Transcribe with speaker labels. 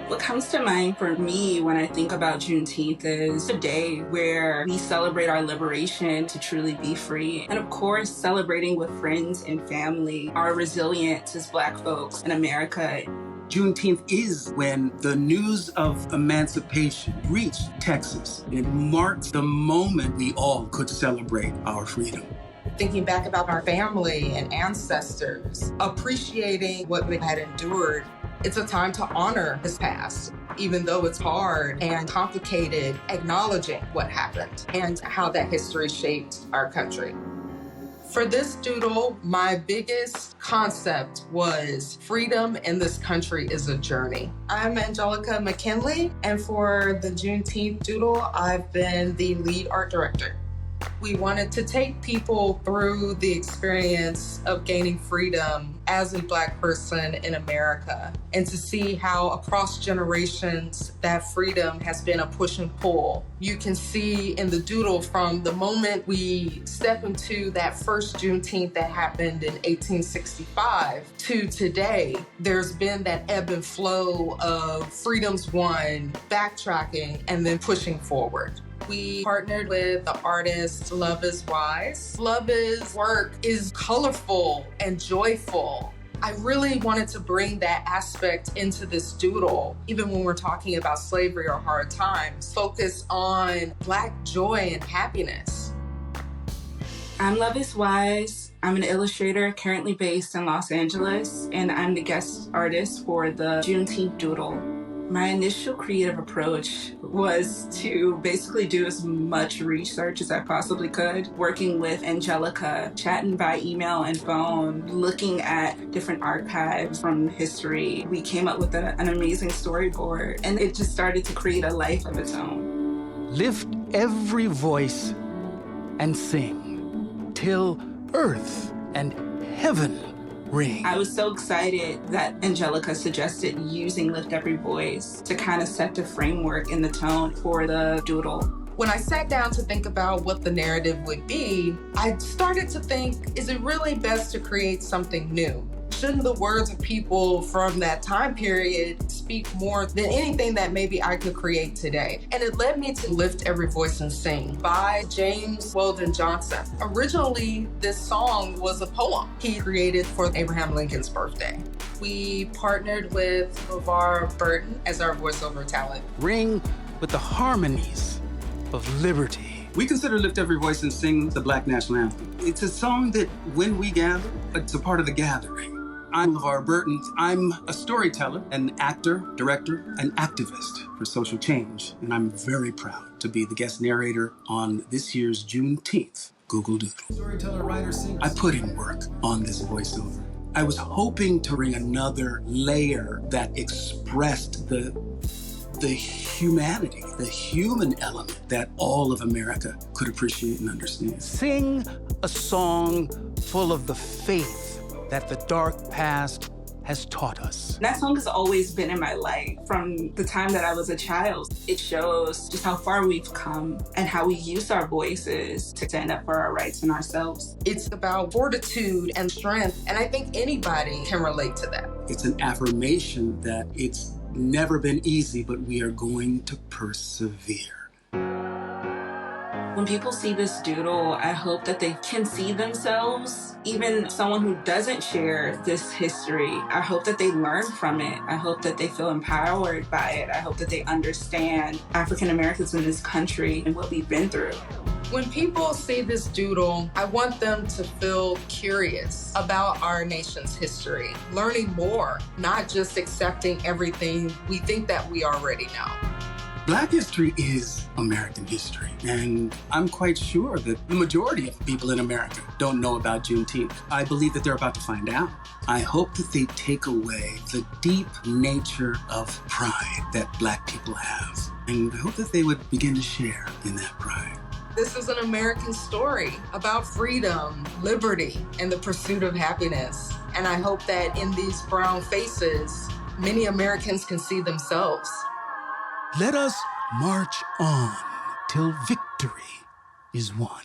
Speaker 1: What comes to mind for me when I think about Juneteenth is a day where we celebrate our liberation to truly be free. And of course, celebrating with friends and family, our resilience as Black folks in America.
Speaker 2: Juneteenth is when the news of emancipation reached Texas. It marks the moment we all could celebrate our freedom.
Speaker 3: Thinking back about our family and ancestors, appreciating what we had endured. It's a time to honor this past, even though it's hard and complicated, acknowledging what happened and how that history shaped our country. For this doodle, my biggest concept was freedom in this country is a journey. I'm Angelica McKinley, and for the Juneteenth doodle, I've been the lead art director. We wanted to take people through the experience of gaining freedom as a Black person in America and to see how across generations that freedom has been a push and pull. You can see in the doodle from the moment we step into that first Juneteenth that happened in 1865 to today, there's been that ebb and flow of freedoms won, backtracking, and then pushing forward. We partnered with the artist Loveis Wise. Loveis' work is colorful and joyful. I really wanted to bring that aspect into this doodle, even when we're talking about slavery or hard times, focus on Black joy and happiness.
Speaker 1: I'm Loveis Wise. I'm an illustrator currently based in Los Angeles, and I'm the guest artist for the Juneteenth doodle. My initial creative approach was to basically do as much research as I possibly could, working with Angelica, chatting by email and phone, looking at different archives from history. We came up with an amazing storyboard, and it just started to create a life of its own.
Speaker 4: Lift every voice and sing till earth and heaven ring.
Speaker 1: I was so excited that Angelica suggested using Lift Every Voice to kind of set the framework and the tone for the doodle.
Speaker 3: When I sat down to think about what the narrative would be, I started to think, is it really best to create something new? Shouldn't the words of people from that time period speak more than anything that maybe I could create today? And it led me to Lift Every Voice and Sing by James Weldon Johnson. Originally, this song was a poem he created for Abraham Lincoln's birthday. We partnered with LeVar Burton as our voiceover talent.
Speaker 4: Ring with the harmonies of liberty.
Speaker 2: We consider Lift Every Voice and Sing the Black National Anthem. It's a song that when we gather, it's a part of the gathering. I'm LeVar Burton. I'm a storyteller, an actor, director, and activist for social change. And I'm very proud to be the guest narrator on this year's Juneteenth Google Doodle. Storyteller, writer, singer. I put in work on this voiceover. I was hoping to bring another layer that expressed the humanity, the human element that all of America could appreciate and understand.
Speaker 4: Sing a song full of the faith that the dark past has taught us.
Speaker 1: That song has always been in my life from the time that I was a child. It shows just how far we've come and how we use our voices to stand up for our rights and ourselves.
Speaker 3: It's about fortitude and strength, and I think anybody can relate to that.
Speaker 2: It's an affirmation that it's never been easy, but we are going to persevere.
Speaker 1: When people see this doodle, I hope that they can see themselves, even someone who doesn't share this history. I hope that they learn from it. I hope that they feel empowered by it. I hope that they understand African Americans in this country and what we've been through.
Speaker 3: When people see this doodle, I want them to feel curious about our nation's history, learning more, not just accepting everything we think that we already know.
Speaker 2: Black history is American history, and I'm quite sure that the majority of people in America don't know about Juneteenth. I believe that they're about to find out. I hope that they take away the deep nature of pride that Black people have, and I hope that they would begin to share in that pride.
Speaker 3: This is an American story about freedom, liberty, and the pursuit of happiness. And I hope that in these brown faces, many Americans can see themselves.
Speaker 4: Let us march on till victory is won.